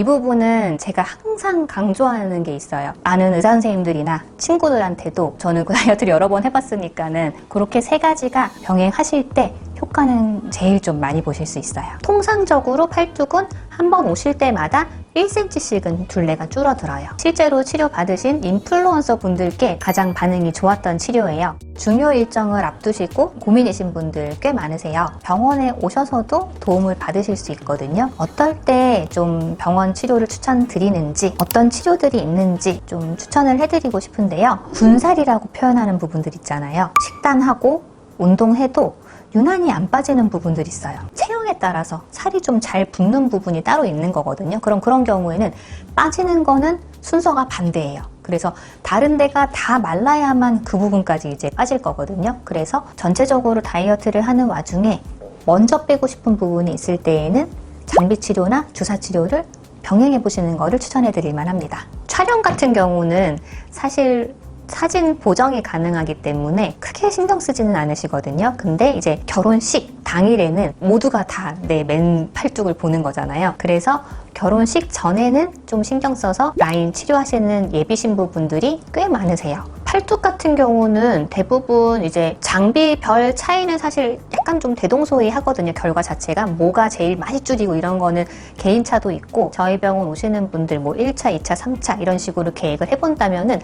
이 부분은 제가 항상 강조하는 게 있어요. 아는 의사 선생님들이나 친구들한테도 저는 그 다이어트를 여러 번 해봤으니까는 그렇게 세 가지가 병행하실 때 효과는 제일 좀 많이 보실 수 있어요. 통상적으로 팔뚝은 한 번 오실 때마다 1cm씩은 둘레가 줄어들어요. 실제로 치료받으신 인플루언서 분들께 가장 반응이 좋았던 치료예요. 중요 일정을 앞두시고 고민이신 분들 꽤 많으세요. 병원에 오셔서도 도움을 받으실 수 있거든요. 어떨 때 좀 병원 치료를 추천드리는지, 어떤 치료들이 있는지 좀 추천을 해드리고 싶은데요. 군살이라고 표현하는 부분들 있잖아요. 식단하고 운동해도 유난히 안 빠지는 부분들이 있어요. 체형에 따라서 살이 좀 잘 붙는 부분이 따로 있는 거거든요. 그런 경우에는 빠지는 거는 순서가 반대예요. 그래서 다른 데가 다 말라야만 그 부분까지 이제 빠질 거거든요. 그래서 전체적으로 다이어트를 하는 와중에 먼저 빼고 싶은 부분이 있을 때에는 장비 치료나 주사 치료를 병행해 보시는 거를 추천해 드릴 만합니다. 촬영 같은 경우는 사실 사진 보정이 가능하기 때문에 크게 신경 쓰지는 않으시거든요. 근데 이제 결혼식 당일에는 모두가 다 내 맨 팔뚝을 보는 거잖아요. 그래서 결혼식 전에는 좀 신경 써서 라인 치료하시는 예비 신부분들이 꽤 많으세요. 팔뚝 같은 경우는 대부분 이제 장비별 차이는 사실 약간 좀 대동소이하거든요. 결과 자체가 뭐가 제일 많이 줄이고 이런 거는 개인차도 있고, 저희 병원 오시는 분들 뭐 1차, 2차, 3차 이런 식으로 계획을 해본다면은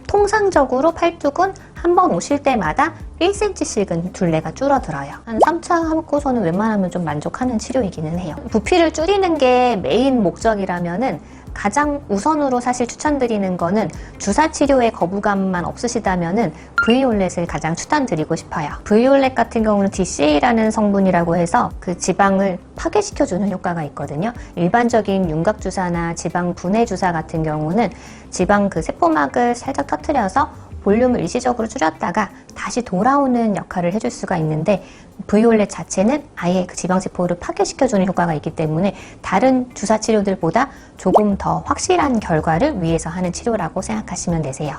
통상적으로 팔뚝은 한 번 오실 때마다 1cm씩은 둘레가 줄어들어요. 한 3차 하고서는 웬만하면 좀 만족하는 치료이기는 해요. 부피를 줄이는 게 메인 목적이라면은 가장 우선으로 사실 추천드리는 거는 주사 치료에 거부감만 없으시다면은 브이올렛을 가장 추천드리고 싶어요. 브이올렛 같은 경우는 DCA라는 성분이라고 해서 그 지방을 파괴시켜주는 효과가 있거든요. 일반적인 윤곽 주사나 지방 분해 주사 같은 경우는 지방 그 세포막을 살짝 터뜨려서 볼륨을 일시적으로 줄였다가 다시 돌아오는 역할을 해줄 수가 있는데, 브이올렛 자체는 아예 그 지방세포를 파괴시켜주는 효과가 있기 때문에 다른 주사 치료들보다 조금 더 확실한 결과를 위해서 하는 치료라고 생각하시면 되세요.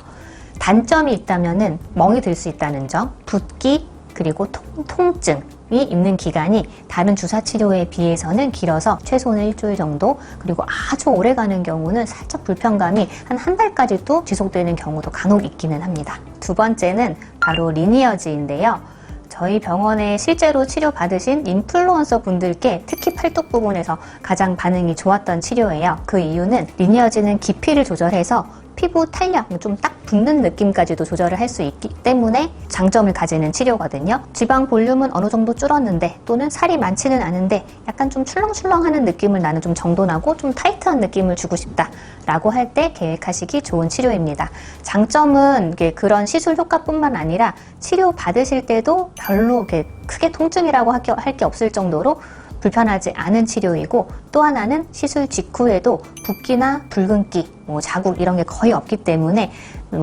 단점이 있다면은 멍이 들 수 있다는 점, 붓기, 그리고 통증이 있는 기간이 다른 주사 치료에 비해서는 길어서 최소는 일주일 정도, 그리고 아주 오래 가는 경우는 살짝 불편감이 한 달까지도 지속되는 경우도 간혹 있기는 합니다. 두 번째는 바로 리니어지인데요. 저희 병원에 실제로 치료받으신 인플루언서 분들께 특히 팔뚝 부분에서 가장 반응이 좋았던 치료예요. 그 이유는 리니어지는 깊이를 조절해서 피부 탄력, 좀 딱 붙는 느낌까지도 조절을 할 수 있기 때문에 장점을 가지는 치료거든요. 지방 볼륨은 어느 정도 줄었는데, 또는 살이 많지는 않은데 약간 좀 출렁출렁하는 느낌을 나는 좀 정돈하고 좀 타이트한 느낌을 주고 싶다 라고 할 때 계획하시기 좋은 치료입니다. 장점은 그런 시술 효과뿐만 아니라 치료 받으실 때도 별로 크게 통증이라고 할 게 없을 정도로 불편하지 않은 치료이고, 또 하나는 시술 직후에도 붓기나 붉은기, 자국 이런 게 거의 없기 때문에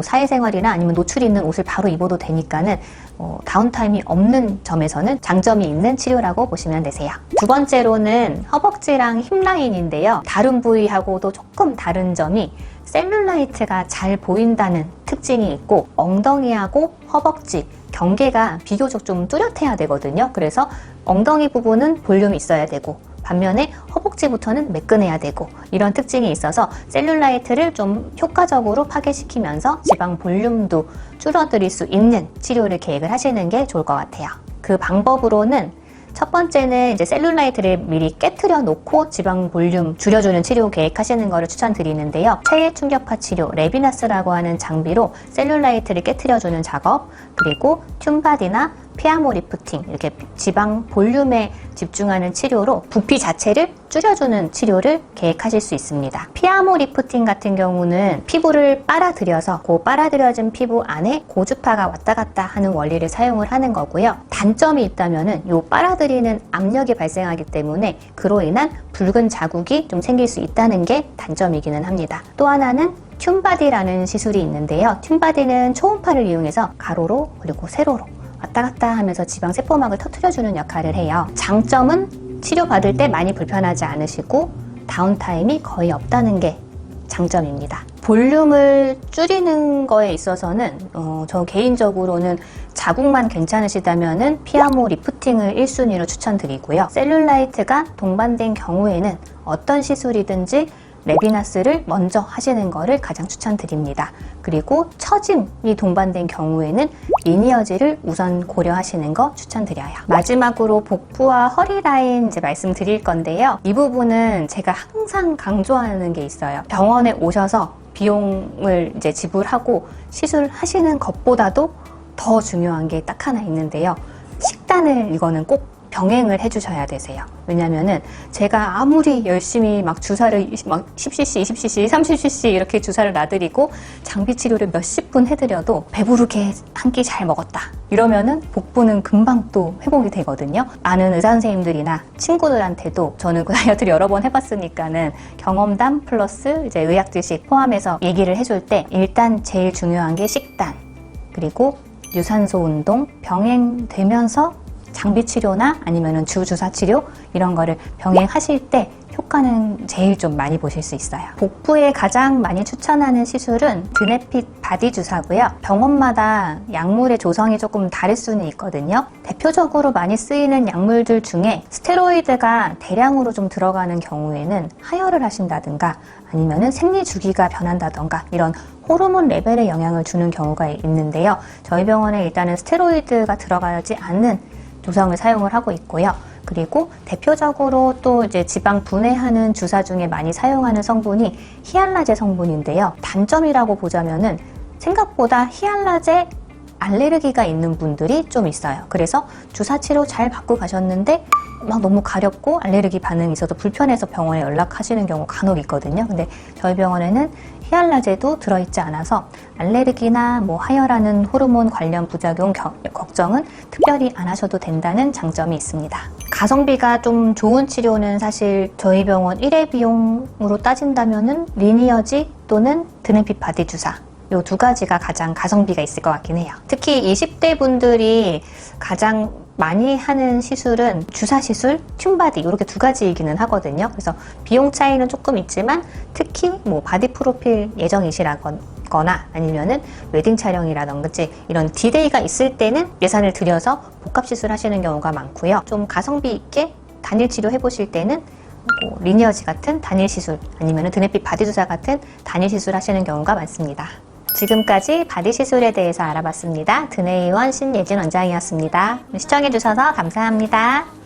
사회생활이나 아니면 노출이 있는 옷을 바로 입어도 되니까는 다운타임이 없는 점에서는 장점이 있는 치료라고 보시면 되세요. 두 번째로는 허벅지랑 힙라인인데요. 다른 부위하고도 조금 다른 점이 셀룰라이트가 잘 보인다는 특징이 있고, 엉덩이하고 허벅지 경계가 비교적 좀 뚜렷해야 되거든요. 그래서 엉덩이 부분은 볼륨이 있어야 되고, 반면에 허벅지부터는 매끈해야 되고, 이런 특징이 있어서 셀룰라이트를 좀 효과적으로 파괴시키면서 지방 볼륨도 줄어들일 수 있는 치료를 계획을 하시는 게 좋을 것 같아요. 그 방법으로는 첫 번째는 이제 셀룰라이트를 미리 깨트려 놓고 지방 볼륨 줄여주는 치료 계획하시는 거를 추천드리는데요. 체외 충격파 치료, 레비나스라고 하는 장비로 셀룰라이트를 깨트려주는 작업, 그리고 튠바디나 피아모 리프팅, 이렇게 지방 볼륨에 집중하는 치료로 부피 자체를 줄여주는 치료를 계획하실 수 있습니다. 피아모 리프팅 같은 경우는 피부를 빨아들여서 그 빨아들여진 피부 안에 고주파가 왔다 갔다 하는 원리를 사용을 하는 거고요. 단점이 있다면은 요 빨아들이는 압력이 발생하기 때문에 그로 인한 붉은 자국이 좀 생길 수 있다는 게 단점이기는 합니다. 또 하나는 튠바디라는 시술이 있는데요. 튠바디는 초음파를 이용해서 가로로 그리고 세로로 왔다 갔다 하면서 지방 세포막을 터뜨려주는 역할을 해요. 장점은 치료받을 때 많이 불편하지 않으시고 다운타임이 거의 없다는 게 장점입니다. 볼륨을 줄이는 거에 있어서는 저 개인적으로는 자국만 괜찮으시다면은 피아모 리프팅을 1순위로 추천드리고요. 셀룰라이트가 동반된 경우에는 어떤 시술이든지 레비나스를 먼저 하시는 거를 가장 추천드립니다. 그리고 처짐이 동반된 경우에는 리니어지를 우선 고려하시는 거 추천드려요. 마지막으로 복부와 허리 라인 이제 말씀드릴 건데요. 이 부분은 제가 항상 강조하는 게 있어요. 병원에 오셔서 비용을 이제 지불하고 시술하시는 것보다도 더 중요한 게 딱 하나 있는데요. 식단을 이거는 꼭 병행을 해주셔야 되세요. 왜냐면은 제가 아무리 열심히 막 주사를 막 10cc, 20cc, 30cc 이렇게 주사를 놔드리고 장비 치료를 몇십 분 해드려도 배부르게 한 끼 잘 먹었다. 이러면은 복부는 금방 또 회복이 되거든요. 아는 의사 선생님들이나 친구들한테도 저는 그 다이어트를 여러 번 해봤으니까는 경험담 플러스 이제 의학 지식 포함해서 얘기를 해줄 때 일단 제일 중요한 게 식단, 그리고 유산소 운동 병행되면서 장비 치료나 아니면은 주사 치료 이런 거를 병행하실 때 효과는 제일 좀 많이 보실 수 있어요. 복부에 가장 많이 추천하는 시술은 드네핏 바디 주사고요. 병원마다 약물의 조성이 조금 다를 수는 있거든요. 대표적으로 많이 쓰이는 약물들 중에 스테로이드가 대량으로 좀 들어가는 경우에는 하혈을 하신다든가 아니면은 생리 주기가 변한다던가 이런 호르몬 레벨에 영향을 주는 경우가 있는데요. 저희 병원에 일단은 스테로이드가 들어가지 않는 조성을 사용을 하고 있고요. 그리고 대표적으로 또 이제 지방 분해하는 주사 중에 많이 사용하는 성분이 히알라제 성분인데요. 단점이라고 보자면은 생각보다 히알라제 알레르기가 있는 분들이 좀 있어요. 그래서 주사 치료 잘 받고 가셨는데 막 너무 가렵고 알레르기 반응이 있어서 불편해서 병원에 연락하시는 경우 간혹 있거든요. 근데 저희 병원에는 히알라제도 들어있지 않아서 알레르기나 뭐 하혈하는 호르몬 관련 부작용 걱정은 특별히 안 하셔도 된다는 장점이 있습니다. 가성비가 좀 좋은 치료는 사실 저희 병원 1회 비용으로 따진다면은 리니어지 또는 드네핏 바디 주사 이 두 가지가 가장 가성비가 있을 것 같긴 해요. 특히 20대 분들이 가장 많이 하는 시술은 주사 시술, 튠바디 이렇게 두 가지이기는 하거든요. 그래서 비용 차이는 조금 있지만 특히 뭐 바디 프로필 예정이시라거나 아니면은 웨딩 촬영이라든지 이런 디데이가 있을 때는 예산을 들여서 복합 시술 하시는 경우가 많고요. 좀 가성비 있게 단일 치료 해보실 때는 뭐 리니어지 같은 단일 시술 아니면은 드네핏 바디 주사 같은 단일 시술 하시는 경우가 많습니다. 지금까지 바디 시술에 대해서 알아봤습니다. 드네의원 신예진 원장이었습니다. 시청해주셔서 감사합니다.